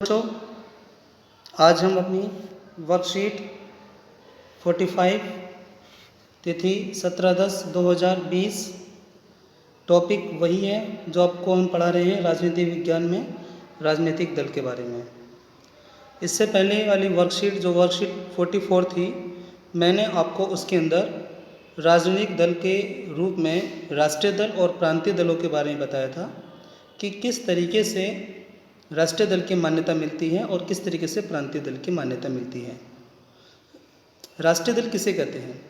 बच्चों, आज हम अपनी वर्कशीट 45 तिथि 17/10/2020 टॉपिक वही है जो आपको हम पढ़ा रहे हैं राजनीति विज्ञान में राजनीतिक दल के बारे में। इससे पहले वाली वर्कशीट जो वर्कशीट 44 थी, मैंने आपको उसके अंदर राजनीतिक दल के रूप में राष्ट्रीय दल और प्रांतीय दलों के बारे में बताया था कि किस तरीके से राष्ट्रीय दल की मान्यता मिलती है और किस तरीके से प्रांतीय दल की मान्यता मिलती है। राष्ट्रीय दल किसे कहते हैं?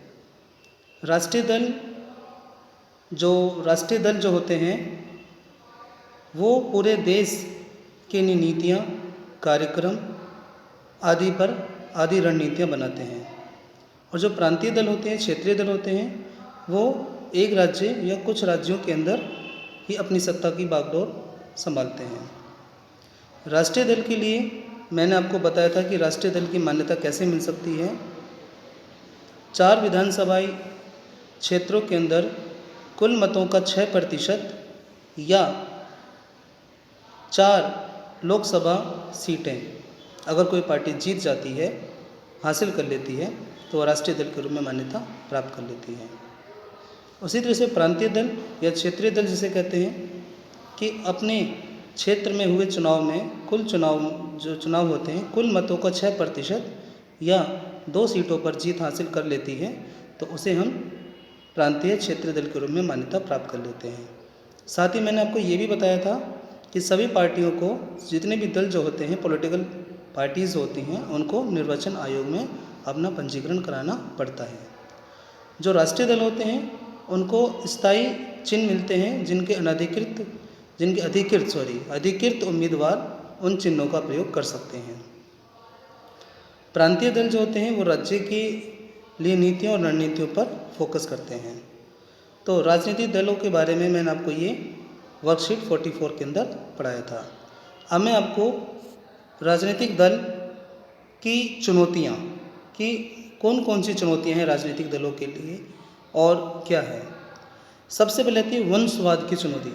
राष्ट्रीय दल जो होते हैं वो पूरे देश की नीतियाँ, कार्यक्रम आदि रणनीतियाँ बनाते हैं। और जो प्रांतीय दल होते हैं, क्षेत्रीय दल होते हैं, वो एक राज्य या कुछ राज्यों के अंदर ही अपनी सत्ता की बागडोर संभालते हैं। राष्ट्रीय दल के लिए मैंने आपको बताया था कि राष्ट्रीय दल की मान्यता कैसे मिल सकती है। 4 विधानसभाई क्षेत्रों के अंदर कुल मतों का 6% या 4 लोकसभा सीटें अगर कोई पार्टी जीत जाती है, हासिल कर लेती है, तो वह राष्ट्रीय दल के रूप में मान्यता प्राप्त कर लेती है। उसी तरह से प्रांतीय दल या क्षेत्रीय दल जिसे कहते हैं कि अपने क्षेत्र में हुए चुनाव में चुनाव होते हैं, कुल मतों का 6% या 2 सीटों पर जीत हासिल कर लेती है, तो उसे हम प्रांतीय क्षेत्रीय दल के रूप में मान्यता प्राप्त कर लेते हैं। साथ ही मैंने आपको ये भी बताया था कि सभी पार्टियों को, जितने भी दल जो होते हैं, पॉलिटिकल पार्टीज़ होती हैं, उनको निर्वाचन आयोग में अपना पंजीकरण कराना पड़ता है। जो राष्ट्रीय दल होते हैं उनको स्थायी चिन्ह मिलते हैं, जिनके अधिकृत उम्मीदवार उन चिन्हों का प्रयोग कर सकते हैं। प्रांतीय दल जो होते हैं वो राज्य के लिए नीतियों और रणनीतियों पर फोकस करते हैं। तो राजनीतिक दलों के बारे में मैंने आपको ये वर्कशीट 44 के अंदर पढ़ाया था। अब मैं आपको राजनीतिक दल की चुनौतियाँ कि कौन कौन सी चुनौतियाँ हैं राजनीतिक दलों के लिए और क्या है। सबसे पहले आती है वंशवाद की चुनौती।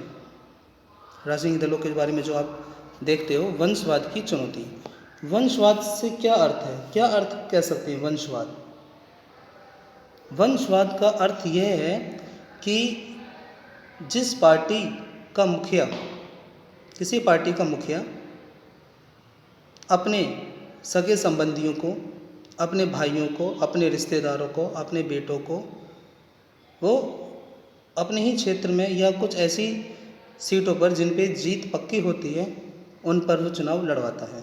राजनीतिक दलों के बारे में जो आप देखते हो, वंशवाद की चुनौती। वंशवाद से क्या अर्थ है, क्या अर्थ कह सकते हैं वंशवाद? वंशवाद का अर्थ यह है कि जिस पार्टी का मुखिया, किसी पार्टी का मुखिया अपने सगे संबंधियों को, अपने भाइयों को, अपने रिश्तेदारों को, अपने बेटों को वो अपने ही क्षेत्र में या कुछ ऐसी सीटों पर जिन पे जीत पक्की होती है उन पर वो चुनाव लड़वाता है,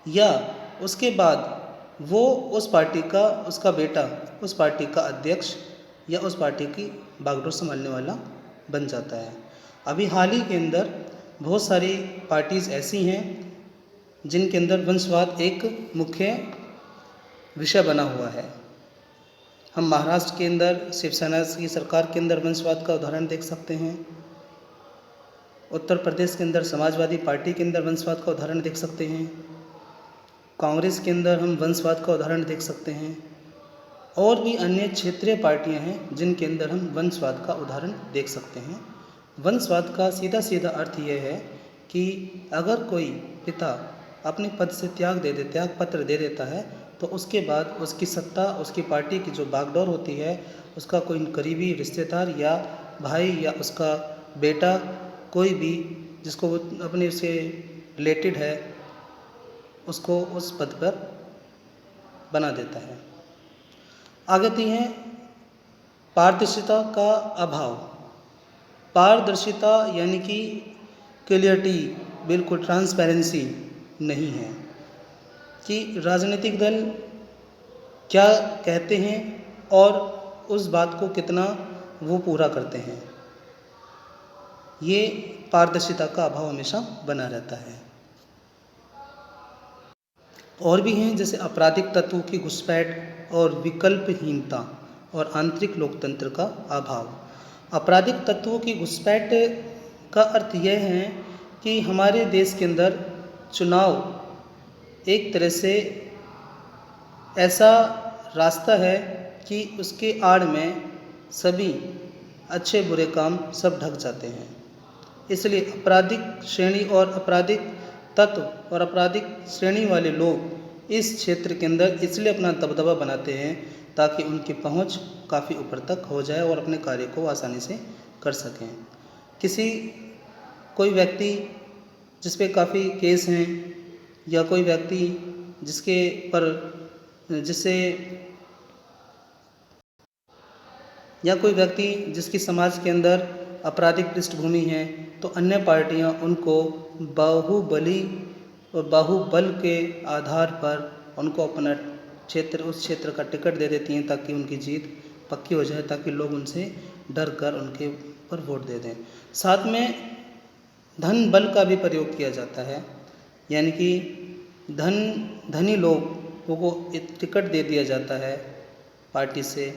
या उसके बाद वो उस पार्टी का, उसका बेटा उस पार्टी का अध्यक्ष या उस पार्टी की बागडोर संभालने वाला बन जाता है। अभी हाल ही के अंदर बहुत सारी पार्टीज़ ऐसी हैं जिनके अंदर वंशवाद एक मुख्य विषय बना हुआ है। हम महाराष्ट्र के अंदर शिवसेना की सरकार के अंदर वंशवाद का उदाहरण देख सकते हैं। उत्तर प्रदेश के अंदर समाजवादी पार्टी के अंदर वंशवाद का उदाहरण देख सकते हैं। कांग्रेस के अंदर हम वंशवाद का उदाहरण देख सकते हैं। और भी अन्य क्षेत्रीय पार्टियां हैं जिनके अंदर हम वंशवाद का उदाहरण देख सकते हैं। वंशवाद का सीधा अर्थ यह है कि अगर कोई पिता अपने पद से त्याग पत्र दे देता है, तो उसके बाद उसकी सत्ता, उसकी पार्टी की जो बागडोर होती है, उसका कोई करीबी रिश्तेदार या भाई या उसका बेटा, कोई भी जिसको वो अपने से रिलेटेड है, उसको उस पद पर बना देता है। आगे आती है पारदर्शिता का अभाव। पारदर्शिता यानी कि क्लियरिटी, बिल्कुल ट्रांसपेरेंसी नहीं है कि राजनीतिक दल क्या कहते हैं और उस बात को कितना वो पूरा करते हैं। ये पारदर्शिता का अभाव हमेशा बना रहता है। और भी हैं जैसे आपराधिक तत्वों की घुसपैठ और विकल्पहीनता और आंतरिक लोकतंत्र का अभाव। आपराधिक तत्वों की घुसपैठ का अर्थ यह है कि हमारे देश के अंदर चुनाव एक तरह से ऐसा रास्ता है कि उसके आड़ में सभी अच्छे बुरे काम सब ढक जाते हैं। इसलिए आपराधिक श्रेणी और आपराधिक तत्व और आपराधिक श्रेणी वाले लोग इस क्षेत्र के अंदर इसलिए अपना दबदबा बनाते हैं ताकि उनकी पहुंच काफ़ी ऊपर तक हो जाए और अपने कार्य को आसानी से कर सकें। कोई व्यक्ति जिस पे काफ़ी केस हैं या कोई व्यक्ति जिसके पर जिससे या कोई व्यक्ति जिसकी समाज के अंदर आपराधिक पृष्ठभूमि है, तो अन्य पार्टियां उनको बाहुबल के आधार पर उनको अपना उस क्षेत्र का टिकट दे देती हैं ताकि उनकी जीत पक्की हो जाए, ताकि लोग उनसे डर कर उनके पर वोट दे दें। साथ में धन बल का भी प्रयोग किया जाता है, यानी कि धनी लोगों को एक टिकट दे दिया जाता है पार्टी से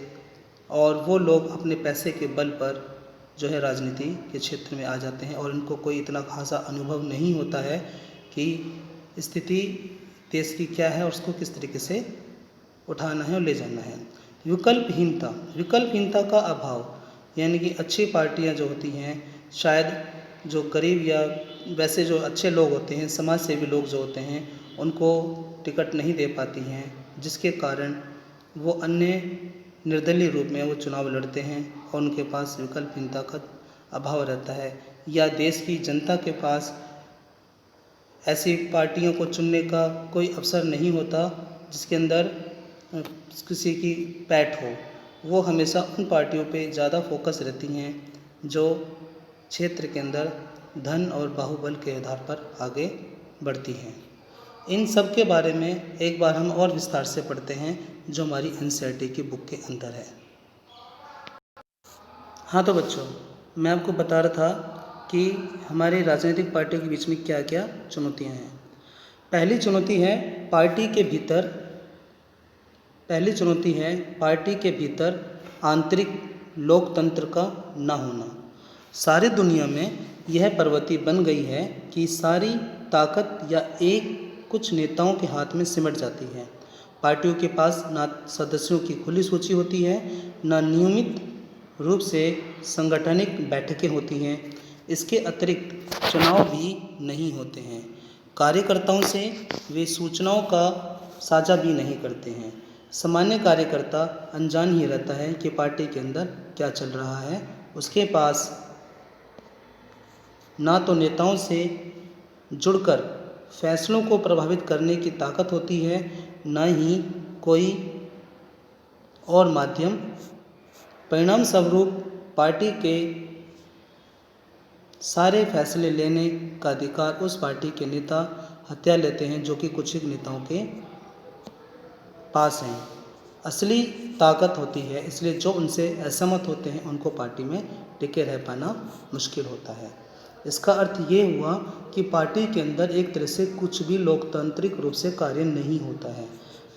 और वो लोग अपने पैसे के बल पर जो है राजनीति के क्षेत्र में आ जाते हैं और इनको कोई इतना खासा अनुभव नहीं होता है कि स्थिति देश की क्या है और उसको किस तरीके से उठाना है और ले जाना है। विकल्पहीनता का अभाव, यानी कि अच्छी पार्टियां जो होती हैं शायद जो गरीब या वैसे जो अच्छे लोग होते हैं, समाज सेवी लोग जो होते हैं, उनको टिकट नहीं दे पाती हैं, जिसके कारण वो अन्य निर्दलीय रूप में वो चुनाव लड़ते हैं और उनके पास विकल्पहीनता का अभाव रहता है, या देश की जनता के पास ऐसी पार्टियों को चुनने का कोई अवसर नहीं होता जिसके अंदर किसी की पैठ हो। वो हमेशा उन पार्टियों पे ज़्यादा फोकस रहती हैं जो क्षेत्र के अंदर धन और बाहुबल के आधार पर आगे बढ़ती हैं। इन सब के बारे में एक बार हम और विस्तार से पढ़ते हैं जो हमारी एनसीईआरटी की बुक के अंदर है। हाँ तो बच्चों, मैं आपको बता रहा था कि हमारे राजनीतिक पार्टियों के बीच में क्या क्या चुनौतियाँ हैं। पहली चुनौती है पार्टी के भीतर आंतरिक लोकतंत्र का न होना। सारी दुनिया में यह प्रवृत्ति बन गई है कि सारी ताकत या एक कुछ नेताओं के हाथ में सिमट जाती है। पार्टियों के पास ना सदस्यों की खुली सूची होती है, ना नियमित रूप से सांगठनिक बैठकें होती हैं। इसके अतिरिक्त चुनाव भी नहीं होते हैं। कार्यकर्ताओं से वे सूचनाओं का साझा भी नहीं करते हैं। सामान्य कार्यकर्ता अनजान ही रहता है कि पार्टी के अंदर क्या चल रहा है। उसके पास ना तो नेताओं से जुड़कर फैसलों को प्रभावित करने की ताकत होती है, न ही कोई और माध्यम। परिणाम स्वरूप पार्टी के सारे फैसले लेने का अधिकार उस पार्टी के नेता हत्या लेते हैं, जो कि कुछ ही नेताओं के पास हैं। असली ताकत होती है, इसलिए जो उनसे असहमत होते हैं उनको पार्टी में टिके रह पाना मुश्किल होता है। इसका अर्थ ये हुआ कि पार्टी के अंदर एक तरह से कुछ भी लोकतांत्रिक रूप से कार्य नहीं होता है।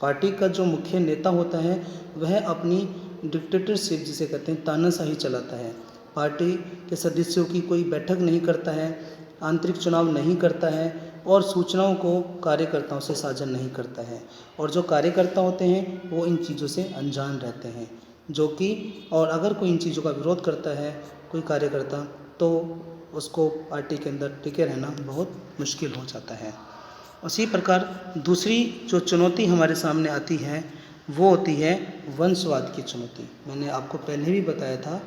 पार्टी का जो मुख्य नेता होता है वह अपनी डिक्टेटरशिप जिसे कहते हैं तानाशाही चलाता है। पार्टी के सदस्यों की कोई बैठक नहीं करता है, आंतरिक चुनाव नहीं करता है और सूचनाओं को कार्यकर्ताओं से साझा नहीं करता है। और जो कार्यकर्ता होते हैं वो इन चीज़ों से अनजान रहते हैं, जो कि और अगर कोई इन चीज़ों का विरोध करता है कोई कार्यकर्ता, तो उसको पार्टी के अंदर टिके रहना बहुत मुश्किल हो जाता है। उसी प्रकार दूसरी जो चुनौती हमारे सामने आती है वो होती है वंशवाद की चुनौती। मैंने आपको पहले भी बताया था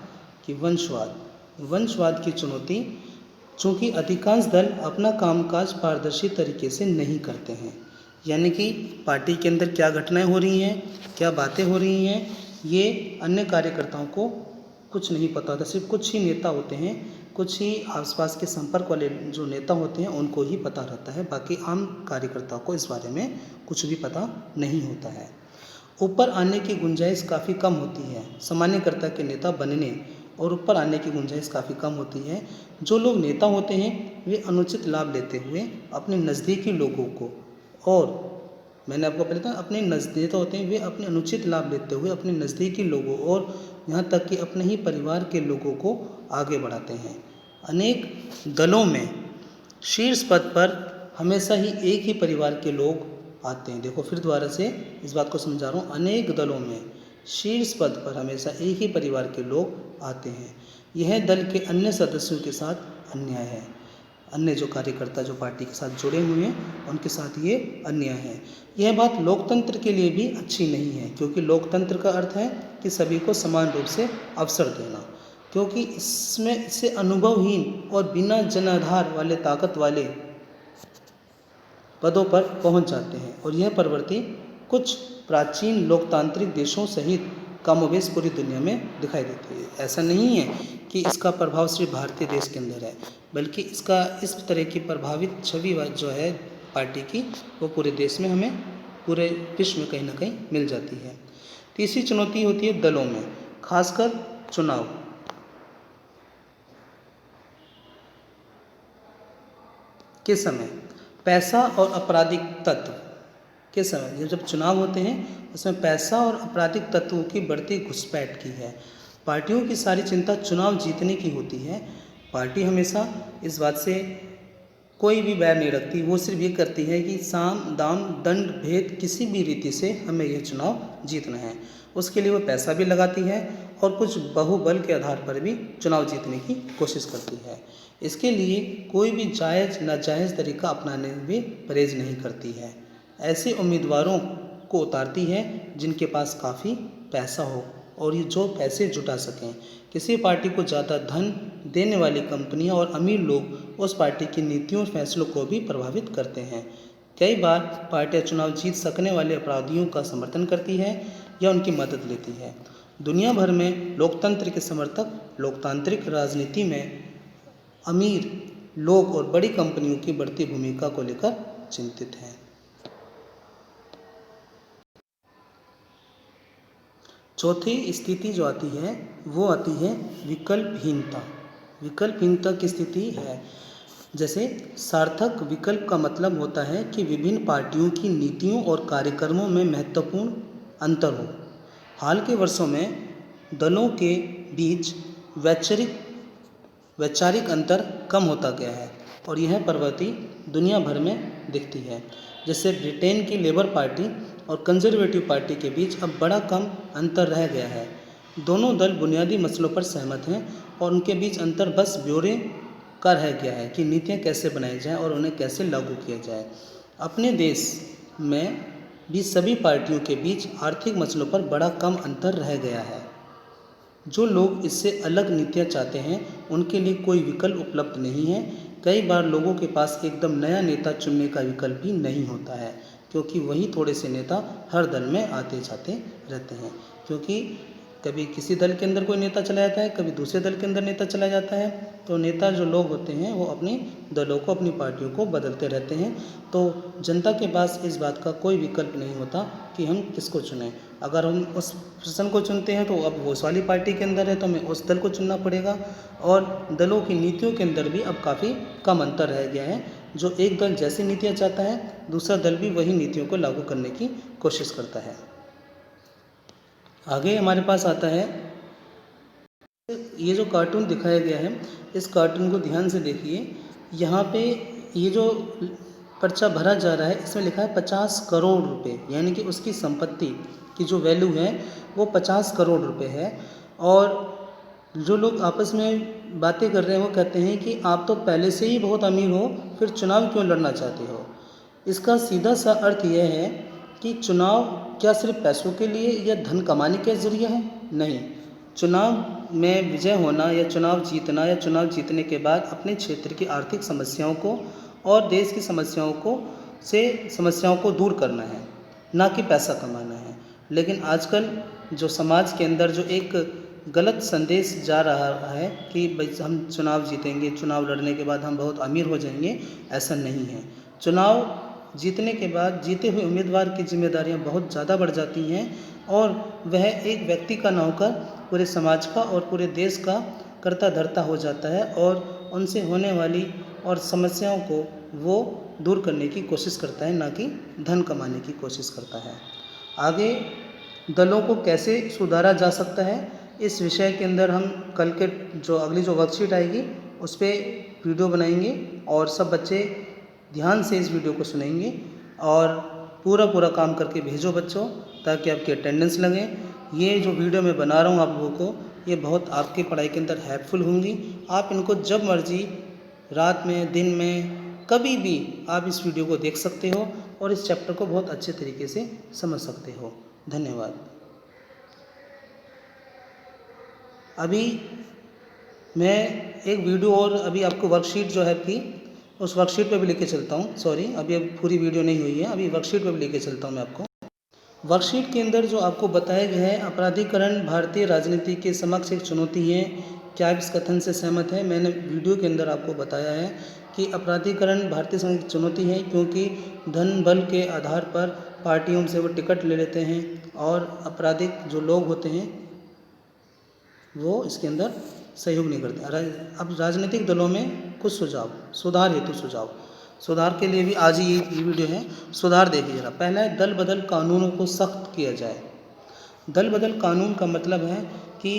कि वंशवाद की चुनौती, चूँकि अधिकांश दल अपना कामकाज पारदर्शी तरीके से नहीं करते हैं, यानी कि पार्टी के अंदर क्या घटनाएं हो रही हैं, क्या बातें हो रही हैं, ये अन्य कार्यकर्ताओं को कुछ नहीं पता होता। सिर्फ कुछ ही नेता होते हैं, कुछ ही आसपास के संपर्क वाले जो नेता होते हैं उनको ही पता रहता है। बाकी आम कार्यकर्ताओं को इस बारे में कुछ भी पता नहीं होता है। ऊपर आने की गुंजाइश काफ़ी कम होती है। सामान्यकर्ता के नेता बनने और ऊपर आने की गुंजाइश काफ़ी कम होती है। जो लोग नेता होते हैं वे अनुचित लाभ लेते हुए अपने नज़दीकी लोगों को, और मैंने आपको पहले कहा अपने नेता होते हैं वे अपने अनुचित लाभ लेते हुए अपने नज़दीकी लोगों और यहाँ तक कि अपने ही परिवार के लोगों को आगे बढ़ाते हैं। अनेक दलों में शीर्ष पद पर हमेशा ही एक ही परिवार के लोग आते हैं। देखो फिर दोबारा से इस बात को समझा रहा हूँ। अनेक दलों में शीर्ष पद पर हमेशा एक ही परिवार के लोग आते हैं। यह दल के अन्य सदस्यों के साथ अन्याय है। अन्य जो कार्यकर्ता जो पार्टी के साथ जुड़े हुए हैं उनके साथ ये अन्याय है। यह बात लोकतंत्र के लिए भी अच्छी नहीं है, क्योंकि लोकतंत्र का अर्थ है कि सभी को समान रूप से अवसर देना, क्योंकि इससे अनुभवहीन और बिना जनाधार वाले ताकत वाले पदों पर पहुंच जाते हैं। और यह प्रवृत्ति कुछ प्राचीन लोकतांत्रिक देशों सहित कमोबेश पूरी दुनिया में दिखाई देती है। ऐसा नहीं है कि इसका प्रभाव सिर्फ भारतीय देश के अंदर है, बल्कि इसका इस तरह की प्रभावित छवि जो है पार्टी की, वो पूरे देश में हमें पूरे विश्व में कहीं ना कहीं मिल जाती है। तीसरी चुनौती होती है दलों में, खासकर चुनाव के समय पैसा और आपराधिक तत्व के समय, जब चुनाव होते हैं उसमें पैसा और आपराधिक तत्वों की बढ़ती घुसपैठ की है। पार्टियों की सारी चिंता चुनाव जीतने की होती है। पार्टी हमेशा इस बात से कोई भी बैर नहीं रखती, वो सिर्फ ये करती है कि साम दाम दंड भेद किसी भी रीति से हमें यह चुनाव जीतना है। उसके लिए वो पैसा भी लगाती है और कुछ बाहुबल के आधार पर भी चुनाव जीतने की कोशिश करती है। इसके लिए कोई भी जायज़ नाजायज़ तरीका अपनाने में भी परहेज नहीं करती है। ऐसे उम्मीदवारों को उतारती है जिनके पास काफ़ी पैसा हो और ये जो पैसे जुटा सकें। किसी पार्टी को ज़्यादा धन देने वाली कंपनियां और अमीर लोग उस पार्टी की नीतियों और फैसलों को भी प्रभावित करते हैं। कई बार पार्टियां चुनाव जीत सकने वाले अपराधियों का समर्थन करती है या उनकी मदद लेती है। दुनिया भर में लोकतंत्र के समर्थक लोकतांत्रिक राजनीति में अमीर लोग और बड़ी कंपनियों की बढ़ती भूमिका को लेकर चिंतित हैं। चौथी स्थिति जो आती है वो आती है विकल्पहीनता। विकल्पहीनता की स्थिति है, जैसे सार्थक विकल्प का मतलब होता है कि विभिन्न पार्टियों की नीतियों और कार्यक्रमों में महत्वपूर्ण अंतर हो। हाल के वर्षों में दलों के बीच वैचारिक अंतर कम होता गया है और यह प्रवृत्ति दुनिया भर में दिखती है। जैसे ब्रिटेन की लेबर पार्टी और कंजर्वेटिव पार्टी के बीच अब बड़ा कम अंतर रह गया है। दोनों दल बुनियादी मसलों पर सहमत हैं और उनके बीच अंतर बस ब्यौरे का रह गया है कि नीतियाँ कैसे बनाई जाएं और उन्हें कैसे लागू किया जाए। अपने देश में भी सभी पार्टियों के बीच आर्थिक मसलों पर बड़ा कम अंतर रह गया है। जो लोग इससे अलग नीतियाँ चाहते हैं उनके लिए कोई विकल्प उपलब्ध नहीं है। कई बार लोगों के पास एकदम नया नेता चुनने का विकल्प भी नहीं होता है, क्योंकि वही थोड़े से नेता हर दल में आते जाते रहते हैं। क्योंकि कभी किसी दल के अंदर कोई नेता चला जाता है, कभी दूसरे दल के अंदर नेता चला जाता है, तो नेता जो लोग होते हैं वो अपनी दलों को, अपनी पार्टियों को बदलते रहते हैं। तो जनता के पास इस बात का कोई विकल्प नहीं होता कि हम किसको चुनें। अगर हम उस पर्सन को चुनते हैं तो अब वो उस वाली पार्टी के अंदर है तो हमें उस दल को चुनना पड़ेगा। और दलों की नीतियों के अंदर भी अब काफ़ी कम अंतर रह गया है। जो एक दल जैसी नीतियाँ चाहता है, दूसरा दल भी वही नीतियों को लागू करने की कोशिश करता है। आगे हमारे पास आता है ये जो कार्टून दिखाया गया है, इस कार्टून को ध्यान से देखिए। यहाँ पे ये जो पर्चा भरा जा रहा है इसमें लिखा है 50 करोड़ रुपए, यानी कि उसकी संपत्ति की जो वैल्यू है वो 50 करोड़ रुपए है। और जो लोग आपस में बातें कर रहे हैं वो कहते हैं कि आप तो पहले से ही बहुत अमीर हो, फिर चुनाव क्यों लड़ना चाहते हो। इसका सीधा सा अर्थ यह है कि चुनाव क्या सिर्फ पैसों के लिए या धन कमाने के जरिए है? नहीं। चुनाव में विजय होना या चुनाव जीतना या चुनाव जीतने के बाद अपने क्षेत्र की आर्थिक समस्याओं को और देश की समस्याओं को दूर करना है, ना कि पैसा कमाना है। लेकिन आजकल जो समाज के अंदर जो एक गलत संदेश जा रहा है कि भाई हम चुनाव जीतेंगे, चुनाव लड़ने के बाद हम बहुत अमीर हो जाएंगे, ऐसा नहीं है। चुनाव जीतने के बाद जीते हुए उम्मीदवार की जिम्मेदारियां बहुत ज़्यादा बढ़ जाती हैं और वह एक व्यक्ति का न होकर पूरे समाज का और पूरे देश का कर्ता धर्ता हो जाता है और उनसे होने वाली और समस्याओं को वो दूर करने की कोशिश करता है, ना कि धन कमाने की कोशिश करता है। आगे दलों को कैसे सुधारा जा सकता है, इस विषय के अंदर हम कल के जो अगली जो वर्कशीट आएगी उस पर वीडियो बनाएंगे और सब बच्चे ध्यान से इस वीडियो को सुनेंगे और पूरा काम करके भेजो बच्चों, ताकि आपकी अटेंडेंस लगे। ये जो वीडियो मैं बना रहा हूँ आप लोगों को, ये बहुत आपकी पढ़ाई के अंदर हेल्पफुल होंगी। आप इनको जब मर्जी रात में, दिन में, कभी भी आप इस वीडियो को देख सकते हो और इस चैप्टर को बहुत अच्छे तरीके से समझ सकते हो। धन्यवाद। अभी मैं एक वीडियो और अभी आपको वर्कशीट जो है आपकी, उस वर्कशीट पे भी लेके चलता हूँ। सॉरी, अभी पूरी वीडियो नहीं हुई है, अभी वर्कशीट पे भी लेके चलता हूँ मैं आपको। वर्कशीट के अंदर जो आपको बताया गया है, अपराधीकरण भारतीय राजनीति के समक्ष एक चुनौती है, क्या आप इस कथन से सहमत हैं? मैंने वीडियो के अंदर आपको बताया है कि अपराधीकरण भारतीय समाज की चुनौती है, क्योंकि धन बल के आधार पर पार्टियों से वो टिकट ले लेते हैं और आपराधिक जो लोग होते हैं वो इसके अंदर सहयोग नहीं करते। अब राजनीतिक दलों में कुछ सुझाव, सुधार हेतु सुझाव, सुधार के लिए भी आज ही ये वीडियो है। सुधार देखिए जरा। पहला है, दल बदल कानूनों को सख्त किया जाए। दल बदल कानून का मतलब है कि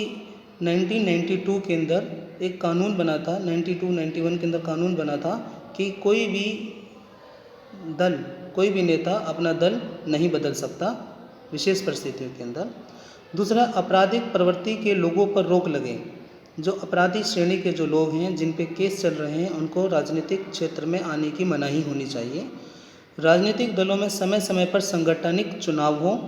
1992 के अंदर एक कानून बना था, 92-91 के अंदर कानून बना था कि कोई भी दल, कोई भी नेता अपना दल नहीं बदल सकता विशेष परिस्थितियों के अंदर। दूसरा, आपराधिक प्रवृत्ति के लोगों पर रोक लगे। जो अपराधी श्रेणी के जो लोग हैं, जिन पे केस चल रहे हैं, उनको राजनीतिक क्षेत्र में आने की मनाही होनी चाहिए। राजनीतिक दलों में समय समय पर संगठनिक चुनाव हो।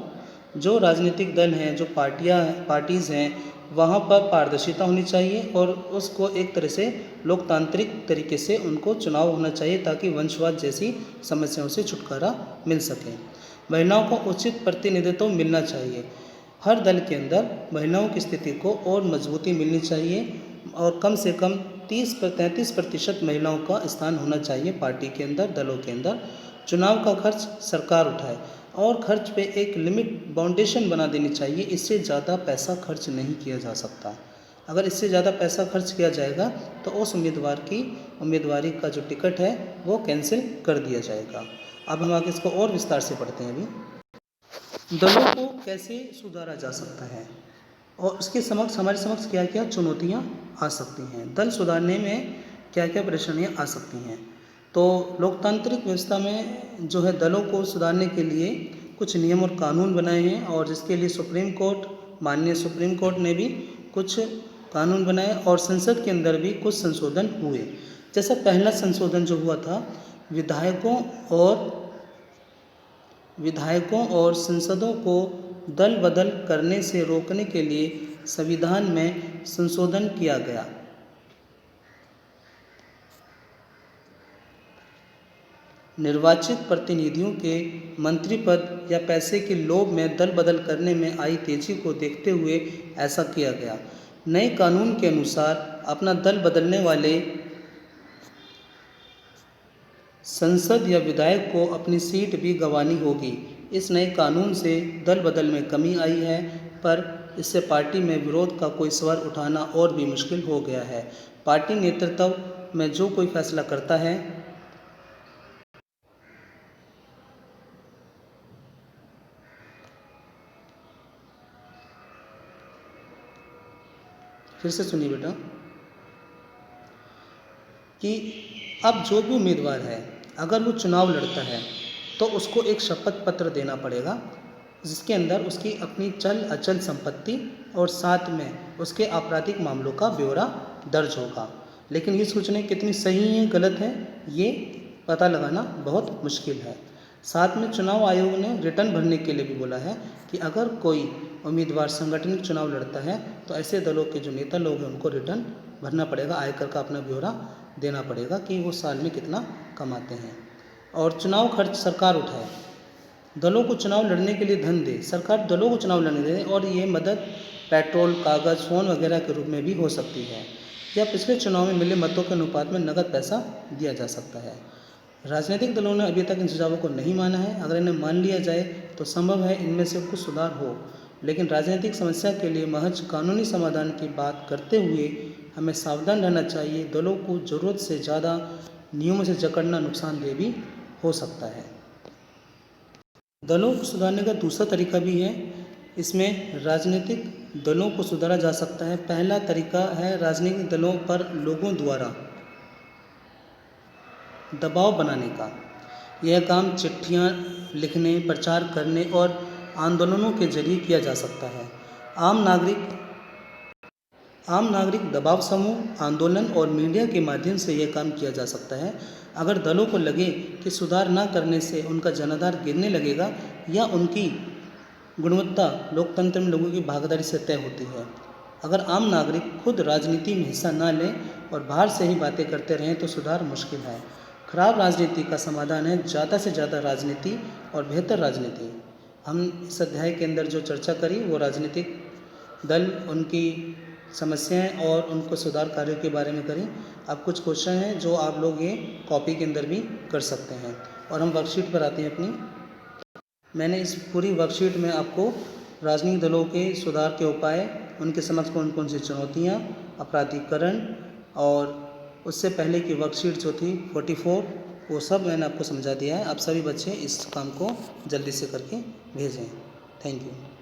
जो राजनीतिक दल हैं, जो पार्टीज़ हैं, वहाँ पर पारदर्शिता होनी चाहिए और उसको एक तरह से लोकतांत्रिक तरीके से उनको चुनाव होना चाहिए, ताकि वंशवाद जैसी समस्याओं से छुटकारा मिल सके। महिलाओं को उचित प्रतिनिधित्व मिलना चाहिए। हर दल के अंदर महिलाओं की स्थिति को और मजबूती मिलनी चाहिए और कम से कम 30-33% महिलाओं का स्थान होना चाहिए पार्टी के अंदर, दलों के अंदर। चुनाव का खर्च सरकार उठाए और खर्च पे एक लिमिट, बाउंडेशन बना देनी चाहिए। इससे ज़्यादा पैसा खर्च नहीं किया जा सकता। अगर इससे ज़्यादा पैसा खर्च किया जाएगा तो उस उम्मीदवार की उम्मीदवारी का जो टिकट है वो कैंसिल कर दिया जाएगा। अब हम आगे इसको और विस्तार से पढ़ते हैं। अभी दलों को कैसे सुधारा जा सकता है और उसके समक्ष, हमारे समक्ष क्या क्या चुनौतियाँ आ सकती हैं, दल सुधारने में क्या क्या परेशानियाँ आ सकती हैं। तो लोकतांत्रिक व्यवस्था में जो है, दलों को सुधारने के लिए कुछ नियम और कानून बनाए हैं और जिसके लिए सुप्रीम कोर्ट, माननीय सुप्रीम कोर्ट ने भी कुछ कानून बनाए और संसद के अंदर भी कुछ संशोधन हुए। जैसा पहला संशोधन जो हुआ था, विधायकों और संसदों को दल बदल करने से रोकने के लिए संविधान में संशोधन किया गया। निर्वाचित प्रतिनिधियों के मंत्री पद या पैसे के लोभ में दल बदल करने में आई तेजी को देखते हुए ऐसा किया गया। नए कानून के अनुसार अपना दल बदलने वाले संसद या विधायक को अपनी सीट भी गंवानी होगी। इस नए कानून से दल बदल में कमी आई है, पर इससे पार्टी में विरोध का कोई स्वर उठाना और भी मुश्किल हो गया है। पार्टी नेतृत्व में जो कोई फैसला करता है, फिर से सुनिए बेटा, कि अब जो भी उम्मीदवार है, अगर वो चुनाव लड़ता है तो उसको एक शपथ पत्र देना पड़ेगा, जिसके अंदर उसकी अपनी चल अचल संपत्ति और साथ में उसके आपराधिक मामलों का ब्यौरा दर्ज होगा। लेकिन ये सूचनाएं कितनी सही हैं, गलत हैं, ये पता लगाना बहुत मुश्किल है। साथ में चुनाव आयोग ने रिटर्न भरने के लिए भी बोला है कि अगर कोई उम्मीदवार संगठनिक चुनाव लड़ता है तो ऐसे दलों के जो नेता लोग हैं उनको रिटर्न भरना पड़ेगा, आयकर का अपना ब्यौरा देना पड़ेगा कि वो साल में कितना कमाते हैं। और चुनाव खर्च सरकार उठाए, दलों को चुनाव लड़ने के लिए धन दे, सरकार दलों को चुनाव लड़ने दे और ये मदद पेट्रोल, कागज़, फ़ोन वगैरह के रूप में भी हो सकती है, या पिछले चुनाव में मिले मतों के अनुपात में नकद पैसा दिया जा सकता है। राजनीतिक दलों ने अभी तक इन सुझावों को नहीं माना है। अगर इन्हें मान लिया जाए तो संभव है इनमें से कुछ सुधार हो, लेकिन राजनीतिक समस्या के लिए महज कानूनी समाधान की बात करते हुए हमें सावधान रहना चाहिए। दलों को ज़रूरत से ज़्यादा नियमों से जकड़ना नुकसानदेह भी हो सकता है। दलों को सुधारने का दूसरा तरीका भी है, इसमें राजनीतिक दलों को सुधारा जा सकता है। पहला तरीका है राजनीतिक दलों पर लोगों द्वारा दबाव बनाने का। यह काम चिट्ठियाँ लिखने, प्रचार करने और आंदोलनों के जरिए किया जा सकता है। आम नागरिक, दबाव समूह, आंदोलन और मीडिया के माध्यम से यह काम किया जा सकता है। अगर दलों को लगे कि सुधार न करने से उनका जनाधार गिरने लगेगा या उनकी गुणवत्ता लोकतंत्र में लोगों की भागीदारी से तय होती है। अगर आम नागरिक खुद राजनीति में हिस्सा न लें और बाहर से ही बातें करते रहें तो सुधार मुश्किल है। खराब राजनीति का समाधान है ज़्यादा से ज़्यादा राजनीति और बेहतर राजनीति। हम इस अध्याय के अंदर जो चर्चा करी वो राजनीतिक दल, उनकी समस्याएं और उनको सुधार कार्यों के बारे में करी। अब कुछ क्वेश्चन हैं जो आप लोग ये कॉपी के अंदर भी कर सकते हैं। और हम वर्कशीट पर आते हैं अपनी। मैंने इस पूरी वर्कशीट में आपको राजनीतिक दलों के सुधार के उपाय, उनके समक्ष कौन कौन सी चुनौतियाँ, अपराधीकरण और उससे पहले की वर्कशीट जो थी 44, वो सब मैंने आपको समझा दिया है। आप सभी बच्चे इस काम को जल्दी से करके भेजें। Thank you.